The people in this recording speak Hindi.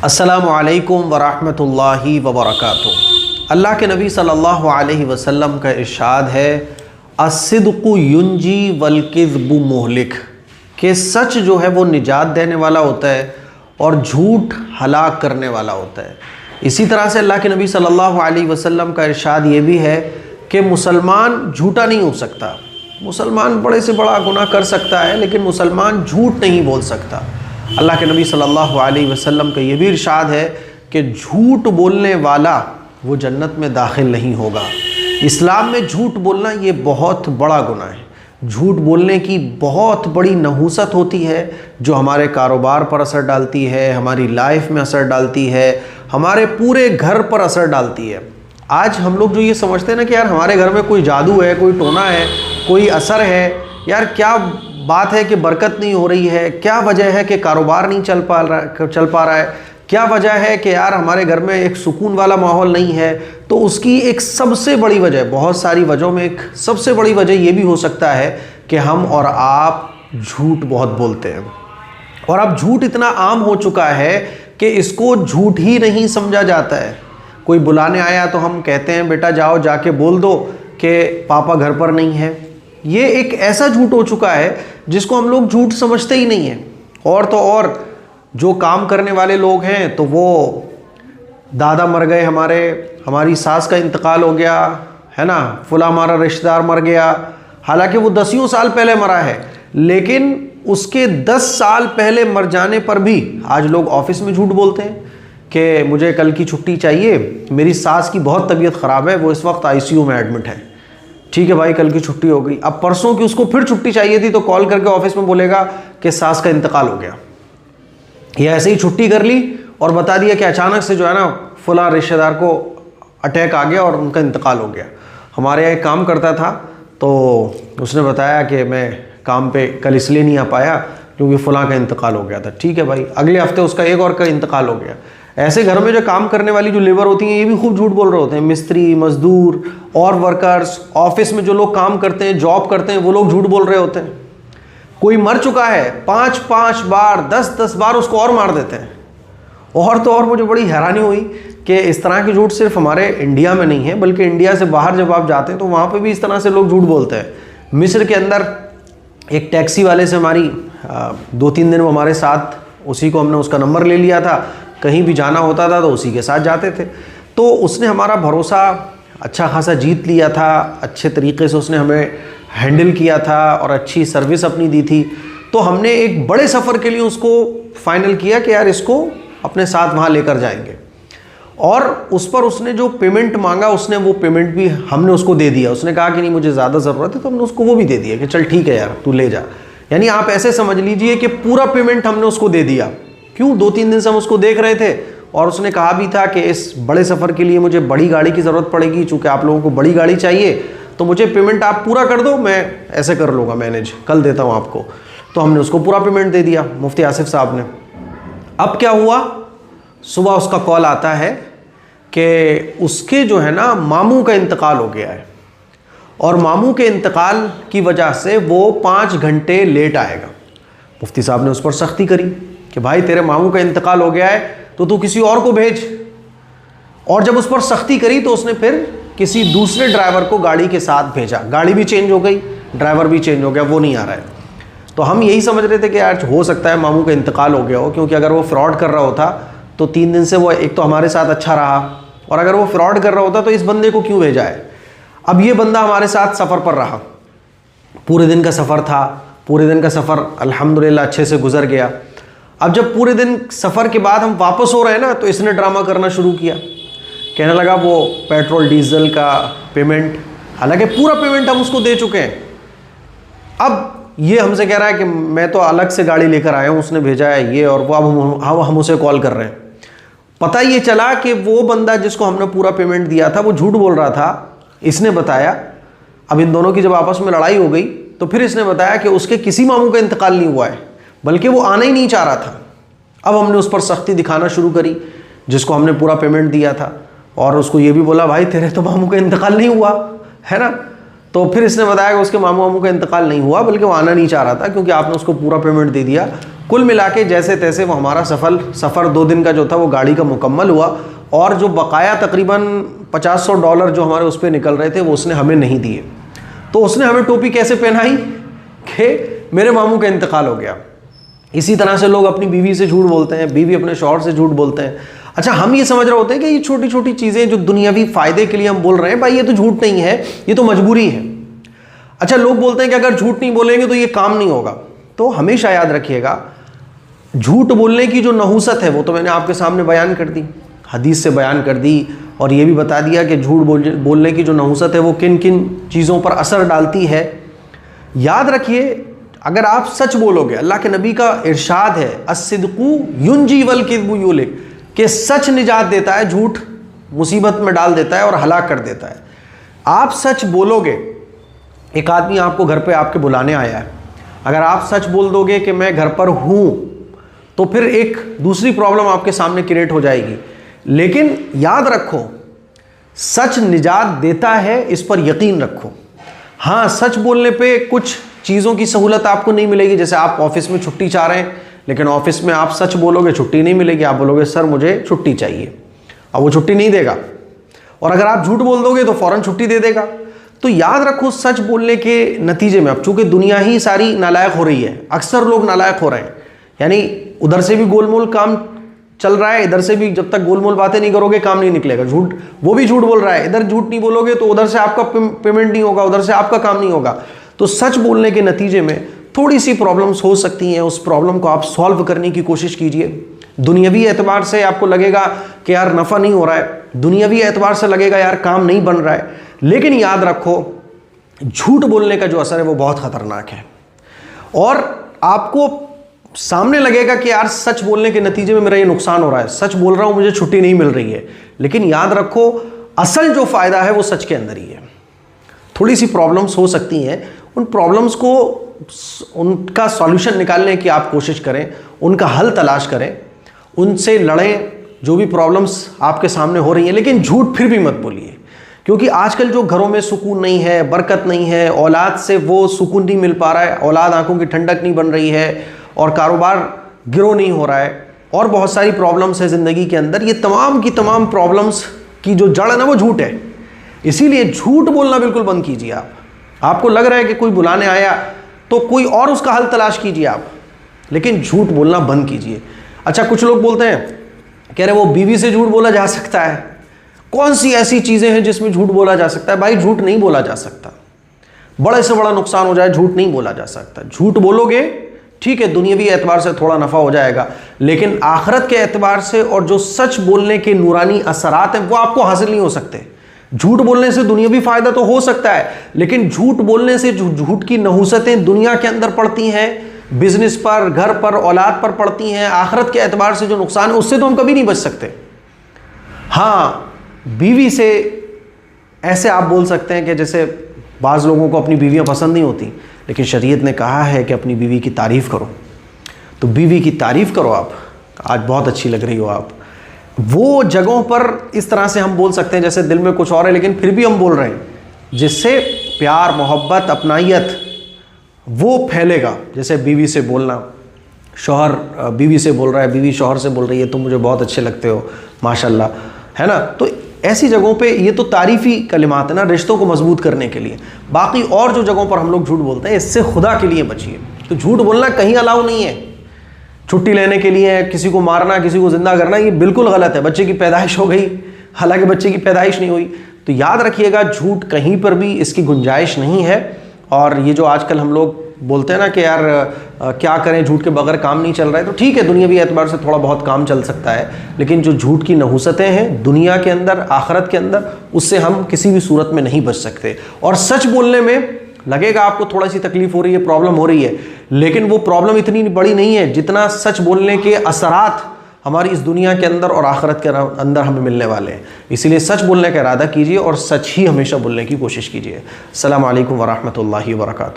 अस्सलामु अलैकुम वरहमतुल्लाहि वबरकातुहू। अल्लाह के नबी सल्लल्लाहु अलैहि वसल्लम का इरशाद है, अस्सिद्क़ु युंजी वल किज़्बु मुहलिक, कि सच जो है वो निजात देने वाला होता है और झूठ हलाक करने वाला होता है। इसी तरह से अल्लाह के नबी सल्लल्लाहु अलैहि वसल्लम का इरशाद ये भी है कि मुसलमान झूठा नहीं हो सकता। मुसलमान बड़े से बड़ा गुनाह कर सकता है लेकिन मुसलमान झूठ नहीं बोल सकता। अल्लाह के नबी सल्लल्लाहु अलैहि वसल्लम का ये भी इरशाद है कि झूठ बोलने वाला वो जन्नत में दाखिल नहीं होगा। इस्लाम में झूठ बोलना ये बहुत बड़ा गुनाह है। झूठ बोलने की बहुत बड़ी नहूसत होती है जो हमारे कारोबार पर असर डालती है, हमारी लाइफ में असर डालती है, हमारे पूरे घर पर असर डालती है। आज हम लोग जो ये समझते हैं ना कि यार हमारे घर में कोई जादू है, कोई टोना है, कोई असर है, यार क्या बात है कि बरकत नहीं हो रही है, क्या वजह है कि कारोबार नहीं चल पा रहा है, क्या वजह है कि यार हमारे घर में एक सुकून वाला माहौल नहीं है। तो उसकी एक सबसे बड़ी वजह, बहुत सारी वजहों में एक सबसे बड़ी वजह ये भी हो सकता है कि हम और आप झूठ बहुत बोलते हैं। और अब झूठ इतना आम हो चुका है कि इसको झूठ ही नहीं समझा जाता है। कोई बुलाने आया तो हम कहते हैं बेटा जाओ जाके बोल दो कि पापा घर पर नहीं है। ये एक ऐसा झूठ हो चुका है जिसको हम लोग झूठ समझते ही नहीं हैं। और तो और जो काम करने वाले लोग हैं तो वो दादा मर गए, हमारी सास का इंतकाल हो गया है ना, फुला हमारा रिश्तेदार मर गया, हालांकि वो 10 साल पहले मरा है, लेकिन उसके 10 साल पहले मर जाने पर भी आज लोग ऑफिस में झूठ बोलते हैं कि मुझे कल की छुट्टी चाहिए, मेरी सास की बहुत तबीयत ख़राब है, वो इस वक्त आईसीयू में एडमिट है। ठीक है भाई, कल की छुट्टी हो गई। अब परसों की उसको फिर छुट्टी चाहिए थी तो कॉल करके ऑफिस में बोलेगा कि सास का इंतकाल हो गया। या ऐसे ही छुट्टी कर ली और बता दिया कि अचानक से जो है ना फुला रिश्तेदार को अटैक आ गया और उनका इंतकाल हो गया। हमारे यहाँ एक काम करता था तो उसने बताया कि मैं काम पे कल इसलिए नहीं आ पाया क्योंकि फ़ुला का इंतकाल हो गया था। ठीक है भाई, अगले हफ्ते उसका एक और का इंतकाल हो गया। ऐसे घर में जो काम करने वाली जो लेबर होती हैं ये भी खूब झूठ बोल रहे होते हैं। मिस्त्री, मजदूर और वर्कर्स, ऑफिस में जो लोग काम करते हैं, जॉब करते हैं, वो लोग झूठ बोल रहे होते हैं। कोई मर चुका है 5-5 बार, 10-10 बार उसको और मार देते हैं। और तो और मुझे बड़ी हैरानी हुई कि इस तरह के झूठ सिर्फ हमारे इंडिया में नहीं है बल्कि इंडिया से बाहर जब आप जाते हैं तो वहाँ पे भी इस तरह से लोग झूठ बोलते हैं। मिस्र के अंदर एक टैक्सी वाले से हमारी 2-3 दिन वो हमारे साथ, उसी को हमने उसका नंबर ले लिया था, कहीं भी जाना होता था तो उसी के साथ जाते थे। तो उसने हमारा भरोसा अच्छा खासा जीत लिया था, अच्छे तरीके से उसने हमें हैंडल किया था और अच्छी सर्विस अपनी दी थी। तो हमने एक बड़े सफ़र के लिए उसको फाइनल किया कि यार इसको अपने साथ वहाँ लेकर जाएंगे। और उस पर उसने जो पेमेंट मांगा उसने वो पेमेंट भी हमने उसको दे दिया। उसने कहा कि नहीं मुझे ज़्यादा ज़रूरत है तो हमने उसको वो भी दे दिया कि चल ठीक है यार तू ले जा। यानी आप ऐसे समझ लीजिए कि पूरा पेमेंट हमने उसको दे दिया। क्यों? 2-3 दिन से हम उसको देख रहे थे और उसने कहा भी था कि इस बड़े सफ़र के लिए मुझे बड़ी गाड़ी की ज़रूरत पड़ेगी, चूँकि आप लोगों को बड़ी गाड़ी चाहिए तो मुझे पेमेंट आप पूरा कर दो, मैं ऐसे कर लूँगा मैनेज, कल देता हूँ आपको। तो हमने उसको पूरा पेमेंट दे दिया मुफ्ती आसिफ साहब ने। अब क्या हुआ, सुबह उसका कॉल आता है कि उसके जो है ना मामू का इंतकाल हो गया है और मामू के इंतकाल की वजह से वो 5 घंटे लेट आएगा। मुफ्ती साहब ने उस पर सख्ती करी कि भाई तेरे मामू का इंतकाल हो गया है तो तू किसी और को भेज। और जब उस पर सख्ती करी तो उसने फिर किसी दूसरे ड्राइवर को गाड़ी के साथ भेजा। गाड़ी भी चेंज हो गई, ड्राइवर भी चेंज हो गया, वो नहीं आ रहा है। तो हम यही समझ रहे थे कि यार हो सकता है मामू का इंतकाल हो गया हो, क्योंकि अगर वो फ्रॉड कर रहा होता तो 3 दिन से वो एक तो हमारे साथ अच्छा रहा, और अगर वो फ्रॉड कर रहा होता तो इस बंदे को क्यों भेजा है। अब ये बंदा हमारे साथ सफ़र पर रहा, पूरे दिन का सफ़र था, पूरे दिन का सफ़र अल्हम्दुलिल्लाह अच्छे से गुजर गया। अब जब पूरे दिन सफ़र के बाद हम वापस हो रहे हैं ना तो इसने ड्रामा करना शुरू किया, कहने लगा वो पेट्रोल डीजल का पेमेंट, हालांकि पूरा पेमेंट हम उसको दे चुके हैं। अब ये हमसे कह रहा है कि मैं तो अलग से गाड़ी लेकर आया हूँ, उसने भेजा है ये और वो। अब हम उसे कॉल कर रहे हैं। पता ये चला कि वो बंदा जिसको हमने पूरा पेमेंट दिया था वो झूठ बोल रहा था, इसने बताया। अब इन दोनों की जब आपस में लड़ाई हो गई तो फिर इसने बताया कि उसके किसी मामू का इंतकाल नहीं हुआ है, बल्कि वो आना ही नहीं चाह रहा था। अब हमने उस पर सख्ती दिखाना शुरू करी, जिसको हमने पूरा पेमेंट दिया था, और उसको ये भी बोला भाई तेरे तो मामू का इंतकाल नहीं हुआ है ना। तो फिर इसने बताया कि उसके मामू का इंतकाल नहीं हुआ बल्कि वो आना नहीं चाह रहा था क्योंकि आपने उसको पूरा पेमेंट दे दिया कुल मिला के जैसे तैसे वो हमारा सफ़र 2 दिन का जो था वो गाड़ी का मुकम्मल हुआ, और जो बकाया तकरीबन $50-100 जो हमारे उस पर निकल रहे थे वो उसने हमें नहीं दिए। तो उसने हमें टोपी कैसे पहनाई कि मेरे मामू का इंतकाल हो गया। इसी तरह से लोग अपनी बीवी से झूठ बोलते हैं, बीवी अपने शौहर से झूठ बोलते हैं। अच्छा, हम ये समझ रहे होते हैं कि ये छोटी छोटी चीज़ें जो दुनियावी फ़ायदे के लिए हम बोल रहे हैं, भाई ये तो झूठ नहीं है, ये तो मजबूरी है। अच्छा, लोग बोलते हैं कि अगर झूठ नहीं बोलेंगे तो ये काम नहीं होगा। तो हमेशा याद रखिएगा, झूठ बोलने की जो नहूसत है वो तो मैंने आपके सामने बयान कर दी, हदीस से बयान कर दी, और ये भी बता दिया कि झूठ बोलने की जो नहूसत है वो किन किन चीज़ों पर असर डालती है। याद रखिए, अगर आप सच बोलोगे, अल्लाह के नबी का इरशाद है अस्सिद्कु युंजी वल किज़्बु युहलिक, कि सच निजात देता है, झूठ मुसीबत में डाल देता है और हलाक कर देता है। आप सच बोलोगे, एक आदमी आपको घर पे आपके बुलाने आया है, अगर आप सच बोल दोगे कि मैं घर पर हूँ, तो फिर एक दूसरी प्रॉब्लम आपके सामने क्रिएट हो जाएगी। लेकिन याद रखो, सच निजात देता है, इस पर यकीन रखो। हाँ, सच बोलने पे कुछ चीज़ों की सहूलत आपको नहीं मिलेगी, जैसे आप ऑफिस में छुट्टी चाह रहे हैं, लेकिन ऑफिस में आप सच बोलोगे छुट्टी नहीं मिलेगी, आप बोलोगे सर मुझे छुट्टी चाहिए, और वो छुट्टी नहीं देगा। और अगर आप झूठ बोल दोगे तो फ़ौरन छुट्टी दे देगा। तो याद रखो, सच बोलने के नतीजे में, अब चूंकि दुनिया ही सारी नालायक हो रही है, अक्सर लोग नालायक हो रहे हैं, यानी उधर से भी गोलमोल काम चल रहा है, इधर से भी जब तक गोलमोल बातें नहीं करोगे काम नहीं निकलेगा। झूठ, वो भी झूठ बोल रहा है, इधर झूठ नहीं बोलोगे तो उधर से आपका पेमेंट नहीं होगा, उधर से आपका काम नहीं होगा। तो सच बोलने के नतीजे में थोड़ी सी प्रॉब्लम्स हो सकती हैं, उस प्रॉब्लम को आप सॉल्व करने की कोशिश कीजिए। दुनियावी एतबार से आपको लगेगा कि यार नफ़ा नहीं हो रहा है, दुनियावी एतबार से लगेगा यार काम नहीं बन रहा है, लेकिन याद रखो, झूठ बोलने का जो असर है वो बहुत ख़तरनाक है। और आपको सामने लगेगा कि यार सच बोलने के नतीजे में मेरा ये नुकसान हो रहा है, सच बोल रहा हूँ, मुझे छुट्टी नहीं मिल रही है, लेकिन याद रखो असल जो फ़ायदा है वो सच के अंदर ही है। थोड़ी सी प्रॉब्लम्स हो सकती हैं, उन प्रॉब्लम्स को, उनका सॉल्यूशन निकालने की आप कोशिश करें, उनका हल तलाश करें, उनसे लड़ें जो भी प्रॉब्लम्स आपके सामने हो रही हैं, लेकिन झूठ फिर भी मत बोलिए, क्योंकि आजकल जो घरों में सुकून नहीं है, बरकत नहीं है, औलाद से वो सुकून नहीं मिल पा रहा है, औलाद आंखों की ठंडक नहीं बन रही है, और कारोबार ग्रो नहीं हो रहा है, और बहुत सारी प्रॉब्लम्स है ज़िंदगी के अंदर। ये तमाम की तमाम प्रॉब्लम्स की जो जड़ है ना वो झूठ है। इसीलिए झूठ बोलना बिल्कुल बंद कीजिए। आपको लग रहा है कि कोई बुलाने आया तो कोई और उसका हल तलाश कीजिए आप, लेकिन झूठ बोलना बंद कीजिए। अच्छा, कुछ लोग बोलते हैं, कह रहे वो बीवी से झूठ बोला जा सकता है, कौन सी ऐसी चीज़ें हैं जिसमें झूठ बोला जा सकता है? भाई झूठ नहीं बोला जा सकता, बड़े से बड़ा नुकसान हो जाए झूठ नहीं बोला जा सकता। झूठ बोलोगे ठीक है, दुनियावी एतबार से थोड़ा नफ़ा हो जाएगा, लेकिन आखिरत के एतबार से और जो सच बोलने के नूरानी असरात हैं वो आपको हासिल नहीं हो सकते। झूठ बोलने से दुनियावी फ़ायदा तो हो सकता है, लेकिन झूठ बोलने से जो झूठ की नहूसतें दुनिया के अंदर पड़ती हैं, बिजनेस पर, घर पर, औलाद पर पड़ती हैं, आखिरत के एतबार से जो नुकसान है उससे तो हम कभी नहीं बच सकते। हाँ, बीवी से ऐसे आप बोल सकते हैं कि जैसे बाज़ लोगों को अपनी बीवियाँ पसंद नहीं होती, लेकिन शरीयत ने कहा है कि अपनी बीवी की तारीफ़ करो, तो बीवी की तारीफ़ करो। आप आज बहुत अच्छी लग रही हो आप, वो जगहों पर इस तरह से हम बोल सकते हैं जैसे दिल में कुछ और है लेकिन फिर भी हम बोल रहे हैं, जिससे प्यार, मोहब्बत, अपनाइयत वो फैलेगा। जैसे बीवी से बोलना, शौहर बीवी से बोल रहा है, बीवी शौहर से बोल रही है, तुम मुझे बहुत अच्छे लगते हो माशाल्लाह, है ना। तो ऐसी जगहों पे ये तो तारीफ़ी कलिमात है ना, रिश्तों को मजबूत करने के लिए। बाकी और जो जगहों पर हम लोग झूठ बोलते हैं, इससे खुदा के लिए बचिए। तो झूठ बोलना कहीं अलाउ नहीं है। छुट्टी लेने के लिए किसी को मारना, किसी को ज़िंदा करना, ये बिल्कुल गलत है। बच्चे की पैदाइश हो गई, हालांकि बच्चे की पैदाइश नहीं हुई, तो याद रखिएगा झूठ कहीं पर भी इसकी गुंजाइश नहीं है। और ये जो आजकल हम लोग बोलते हैं ना कि यार क्या करें, झूठ के बगैर काम नहीं चल रहा है, तो ठीक है, दुनियावी एतबार से थोड़ा बहुत काम चल सकता है, लेकिन जो झूठ की नहूसतें हैं दुनिया के अंदर, आखिरत के अंदर, उससे हम किसी भी सूरत में नहीं बच सकते। और सच बोलने में लगेगा आपको थोड़ा सी तकलीफ हो रही है, प्रॉब्लम हो रही है, लेकिन वो प्रॉब्लम इतनी बड़ी नहीं है जितना सच बोलने के असरात हमारी इस दुनिया के अंदर और आखिरत के अंदर हमें मिलने वाले हैं। इसीलिए सच बोलने का इरादा कीजिए और सच ही हमेशा बोलने की कोशिश कीजिए। अस्सलामु अलैकुम वरहमतुल्लाहि वबरकातुहू।